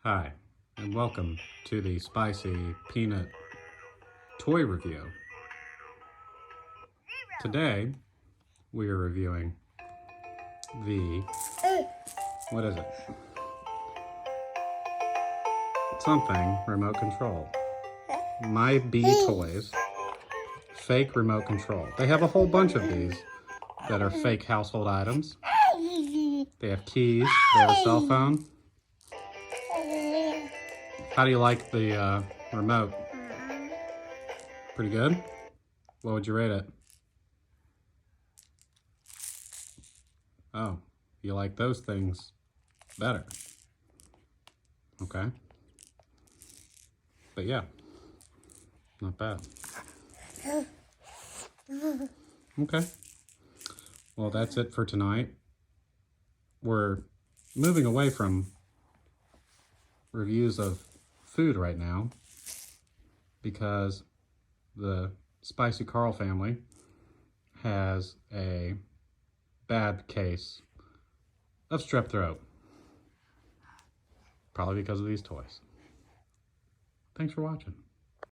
Hi, and welcome to the Spicy Peanut toy review. Today, we are reviewing the, what is it? Something remote control. My Bee Toys fake remote control. They have a whole bunch of these that are fake household items. They have keys, they have a cell phone. How do you like the remote? Pretty good? What would you rate it? Oh, you like those things better. Okay. But yeah, not bad. Okay. Well, that's it for tonight. We're moving away from reviews of food right now because the Spicy Carl family has a bad case of strep throat. Probably because of these toys. Thanks for watching.